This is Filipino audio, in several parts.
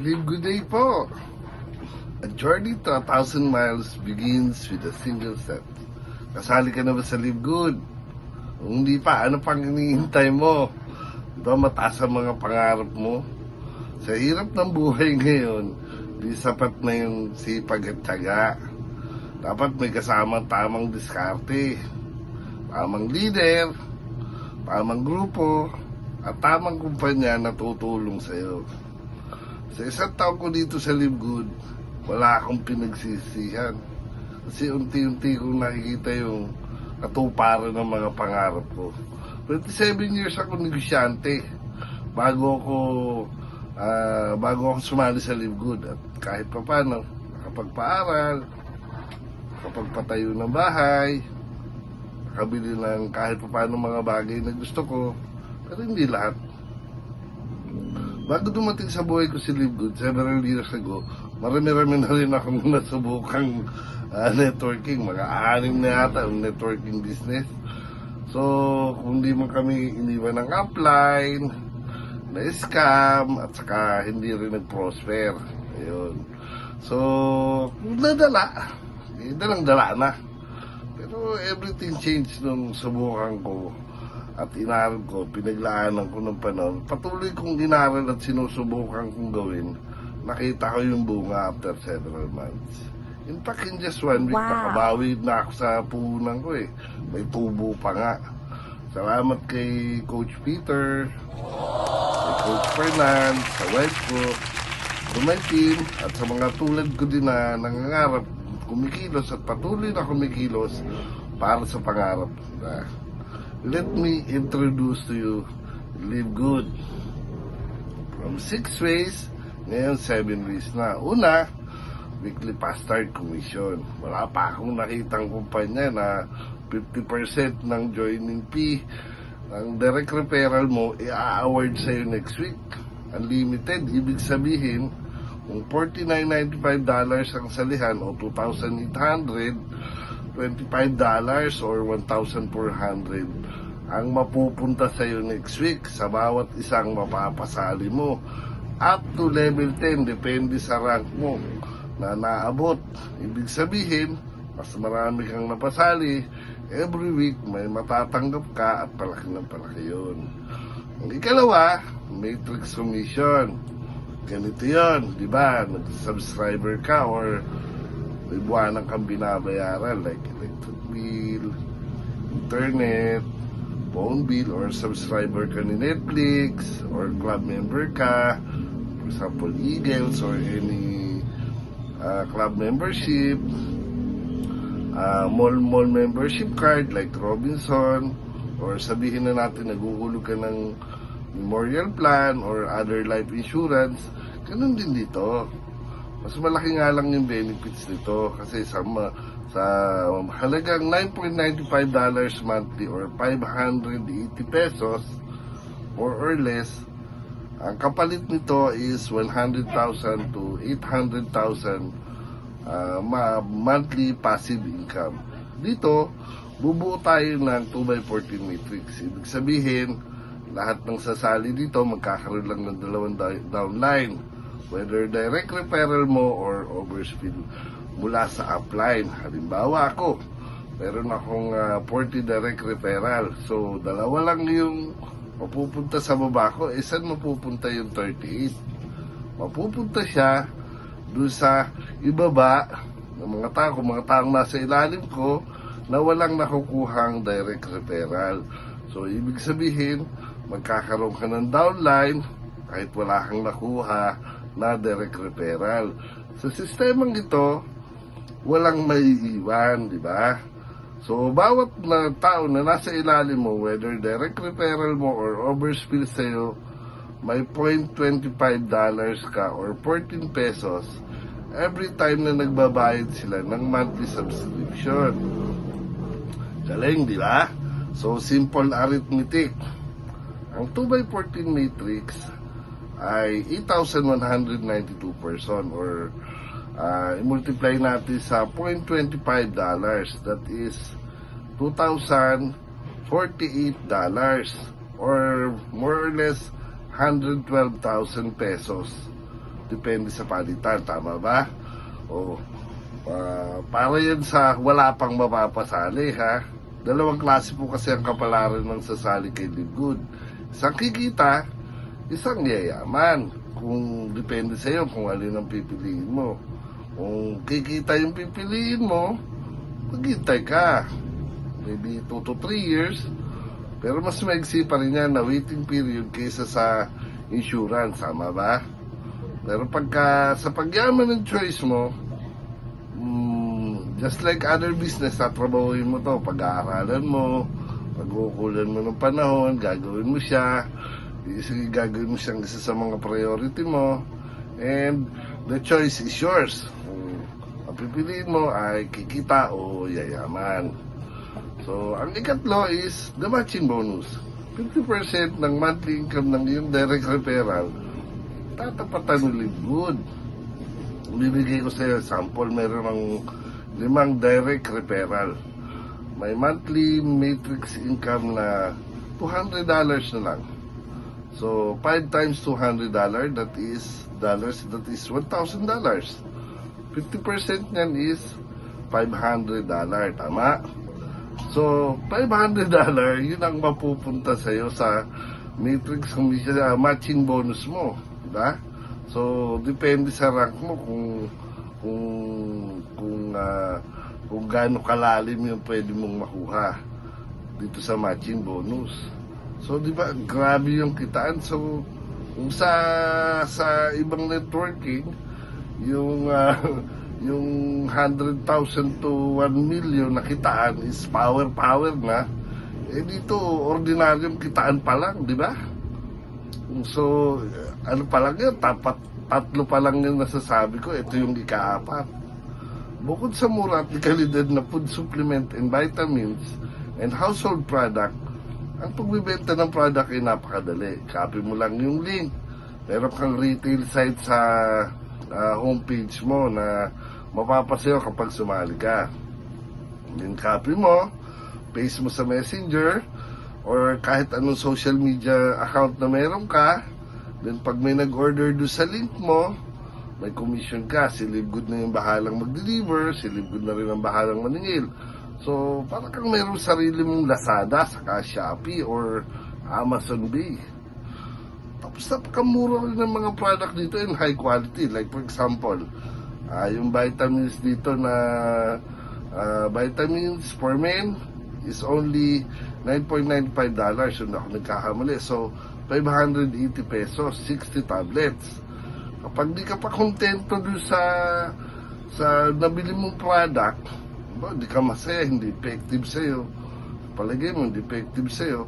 Live good day po. A journey to 1,000 miles begins with a single step. Kasali ka na ba sa Live Good? Kung hindi pa, ano pang hinihintay mo? Diba mataas ang mga pangarap mo? Sa hirap ng buhay ngayon, di sapat na yung sipag at tiyaga. Dapat may kasamang tamang diskarte, tamang leader, tamang grupo, at tamang kumpanya na tutulong sa'yo. Sa isang taon ko dito sa Live Good, wala akong pinagsisihan. Kasi unti-unti kong nakikita yung katuparan ng mga pangarap ko. 27 years ako negosyante bago ako sumali sa Live Good. At kahit pa paano, nakapagpaaral, nakapagpatayo ng bahay, nakabili ng kahit pa paano mga bagay na gusto ko, pero hindi lahat. Bago dumating sa buhay ko si Live Good, several years ago, marami-rami na rin akong nasubukang networking. Mga 6 na yata ang networking business. So, kung di man kami iniwan ng upline, na-scam, at saka hindi rin nag-prosper. Ayun. So, nadala. Dalang-dala na. Pero everything changed nung subukan ko at inaral ko, pinaglaanan ko ng panahon. Patuloy kong inaral at sinusubukan kong gawin. Nakita ko yung bunga after several months. In fact, in just 1 week, nakabawi na ako sa puhunan ko eh. May tubo pa nga. Salamat kay Coach Peter, kay Coach Fernand, sa wife ko, sa my team, at sa mga tulad ko din na nangangarap, kumikilos at patuloy na kumikilos para sa pangarap na. Let me introduce to you Live Good. From 6 ways, ngayon 7 ways na. Una, weekly past start commission. Wala pa akong nakitang kumpanya na 50% ng joining fee ng direct referral mo i-award sa'yo next week. Unlimited, ibig sabihin, kung $49.95 ang salihan o $2,800, $25 or $1,400 ang mapupunta sa iyo next week sa bawat isang mapapasali mo. Up to level 10, depende sa rank mo na naabot. Ibig sabihin, mas marami kang napasali, every week may matatanggap ka at palaki ng palaki yun. Ang ikalawa, matrix commission. Ganito yun, di ba? Nag-subscriber ka or may buwanang kang binabayaran like electric bill, internet, phone bill, or subscriber ka ni Netflix, or club member ka, for example, Eagles, or any club membership, mall membership card like Robinson, or sabihin na natin naguhulog ka ng memorial plan or other life insurance, ganun din dito. Mas malaki nga lang yung benefits nito kasi sa halagang $9.95 monthly or 580 pesos more or less, ang kapalit nito is 100,000 to 800,000 monthly passive income. Dito, bubuo tayo ng 2x14 matrix. Ibig sabihin, lahat ng sasali dito magkakaroon lang ng 2 downline. Whether direct referral mo or overspill mula sa upline. Halimbawa ako, meron akong 40 direct referral. So, 2 lang yung mapupunta sa baba ko. Saan mapupunta yung 38? Mapupunta siya doon sa ibaba ng mga taong nasa ilalim ko na walang nakukuhang direct referral. So, ibig sabihin, magkakaroon ka ng downline kahit wala kang nakuha na direct referral. Sa sistemang ito, walang maiiwan, di ba? So, bawat na tao na nasa ilalim mo, whether direct referral mo or overspill sa'yo, may $0.25 ka or 14 pesos every time na nagbabayad sila ng monthly subscription. Galing, di ba? So, simple arithmetic. Ang 2x14 matrix ay 8,192 person or i-multiply natin sa $0.25, that is $2,048 or more or less 112,000 pesos depende sa palitan, tama ba? O, para yan sa wala pang mapapasali, ha? Dalawang klase po kasi ang kapalaran ng sasali kay Live Good. Isang kikita, isang yayaman. Kung depende sa iyo kung alin ang pipiliin mo. Kung kikita yung pipiliin mo, maghintay ka. Maybe 2 to 3 years. Pero mas maigsi pa rin yan na waiting period kaysa sa insurance, tama ba? Pero pagka sa pagyaman ng choice mo, just like other business, tatrabahuin mo to, pag-aaralan mo, pag-uukulan mo ng panahon, gagawin mo siya, gagawin mo siyang isa sa mga priority mo, and the choice is yours. Kung ang pipiliin mo ay kikita o yayaman. So, ang ikatlo is the matching bonus. 50% ng monthly income ng iyong direct referral, tatapatan ng Live Good. Bibigay ko sa iyo sample, meron ng 5 direct referral. May monthly matrix income na $200 na lang. So, 5 times $200, that is $1,000. 50% niyan is $500, tama? So, $500, yun ang mapupunta sa'yo sa matrix matching bonus mo, diba? So, depende sa rank mo kung gaano kalalim yung pwede mong makuha dito sa matching bonus. So, di ba, grabe yung kitaan. So, kung sa ibang networking, yung 100,000 to 1 million na kitaan is power na. Eh dito, ordinaryong kitaan pa lang, di ba? So, ano pa lang yun, tatlo pa lang yung nasasabi ko, ito yung ika-4. Bukod sa mura at kalidad na food supplement and vitamins and household product, ang pagbibenta ng product ay napakadali. Copy mo lang yung link. Meron kang retail site sa homepage mo na mapapasayo kapag sumali ka. Then copy mo, paste mo sa Messenger or kahit anong social media account na meron ka. Then pag may nag-order do sa link mo, may commission ka. Si Live Good na yung bahalang mag-deliver, si Live Good na rin ang bahalang maningil. So, para kang mayroong sarili mong Lazada, saka Shopee, or Amazon Bay. Tapos napakamura rin ng mga product dito in high quality. Like for example, yung vitamins dito na vitamins for men is only $9.95. So, ako nagkakamali. So, 580 pesos, 60 tablets. Kapag di ka pa kontento doon sa nabili mong product, di ka masaya, hindi effective sa'yo. Palagay mo, hindi effective sa'yo,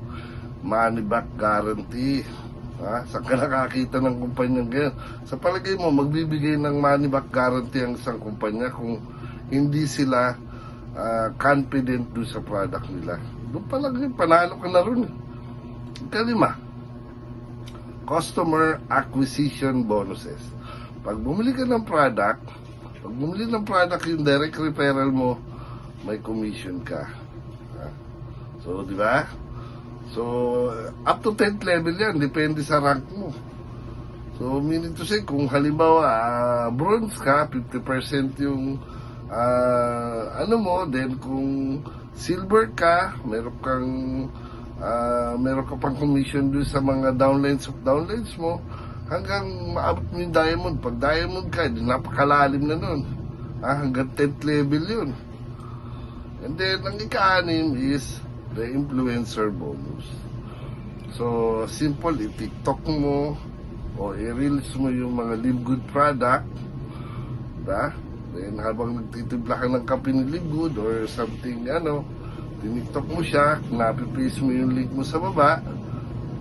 money back guarantee. Saan ka nakakita ng kumpanyang ganyan? Sa palagay mo, magbibigay ng money back guarantee ang isang kumpanya kung hindi sila confident doon sa product nila. Doon pa lang yun, panalo ka na rin. Kalima, customer acquisition bonuses. Pag bumili ka ng product, yung direct referral mo, may commission ka. So, di ba? So, up to 10th level yan, depende sa rank mo. So, meaning to say, kung halimbawa, bronze ka, 50% yung then kung silver ka, meron ka pang commission doon sa mga downlines mo, hanggang maabot mo yung diamond. Pag diamond ka, napakalalim na nun. Hanggang 10th level yun. And then, ang ika-6 is the influencer bonus. So, simple, i-TikTok mo o i-reels mo yung mga Live Good product. Diba? Then, habang nagtitimpla ka ng kape ni Live Good or something, tiniktok mo siya, napipaste mo yung link mo sa baba,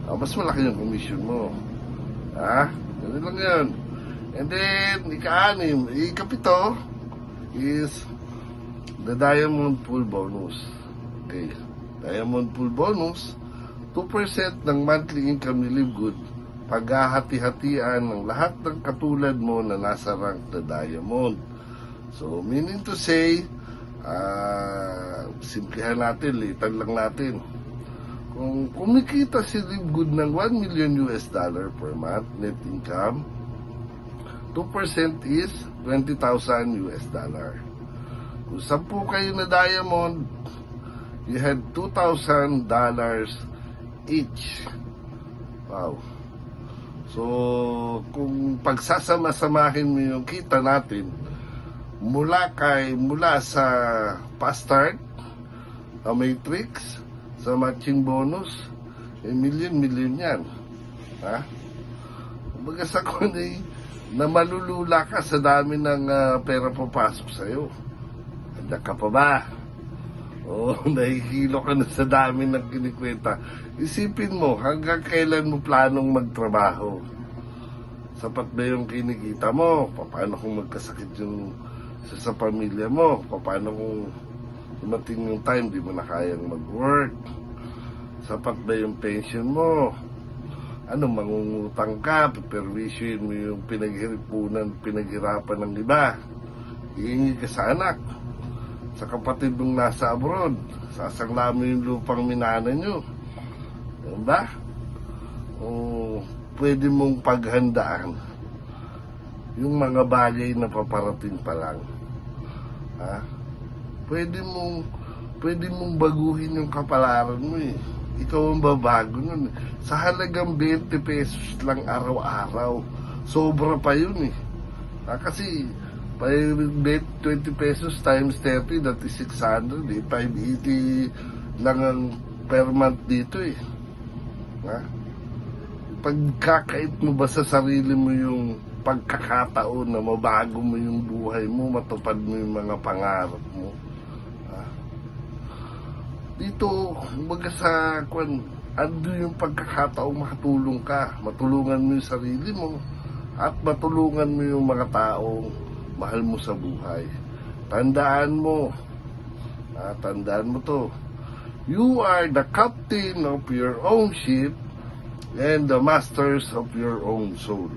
mas malaki yung commission mo. Ganun lang yun. And then, ika-7 is the Diamond Pool Bonus. Okay. Diamond Pool Bonus, 2% ng monthly income ni Live Good, paghahati-hatian ng lahat ng katulad mo na nasa rank na Diamond. So, meaning to say, simplihan natin, litan lang natin. Kung kumikita si Live Good ng $1 million per month net income, 2% is 20,000 US dollar. Kung 10 kayo na diamond, you had $2,000 each. Wow. So, kung pagsasama-samahin mo yung kita natin, mula sa fast start, matrix, sa matching bonus, million yan. Ha? Kumbaga sa kundi, na malulula ka sa dami ng pera papasok sa'yo. Handa ka pa ba? Oo, nahihilo ka na sa dami ng kinikwenta. Isipin mo, hanggang kailan mo planong magtrabaho? Sapat ba yung kinikita mo? Paano kung magkasakit yung sa pamilya mo? Paano kung dumating yung time di mo na kayang mag-work? Sapat ba yung pension mo? Ano, mangungutang ka, perwisyon mo yung pinaghirapan ng iba. Iingi ka sa anak, sa kapatid mong nasa abroad, sasangla mo yung lupang minana nyo. Diba? O pwede mong paghandaan yung mga bagay na paparating pa lang. Ha? Pwede mong baguhin yung kapalaran mo eh. Ikaw ang babago nun. Sa halagang 20 pesos lang araw-araw, sobra pa yun eh. Kasi 20 pesos times 30, that is 600 eh. 580 lang ang per month dito eh. Ha? Pagkakait mo ba sa sarili mo yung pagkakataon na mabago mo yung buhay mo, matupad mo yung mga pangarap mo? Dito, kumbaga sa ando yung pagkakataong makatulong ka, matulungan mo yung sarili mo, at matulungan mo yung mga taong mahal mo sa buhay. Tandaan mo to, you are the captain of your own ship and the masters of your own soul.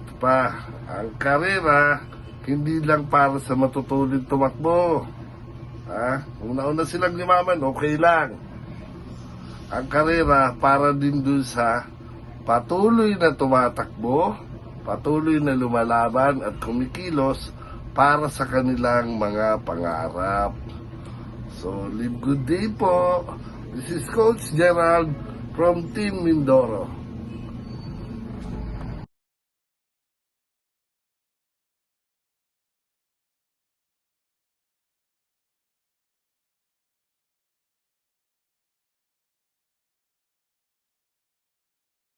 Ito pa, ang karera, hindi lang para sa matutulid tumakbo. Kung nauna silang limaman, okay lang. Ang karera para din dun sa patuloy na tumatakbo, patuloy na lumalaban at kumikilos para sa kanilang mga pangarap. So, live good day po. This is Coach Gerald from Team Mindoro.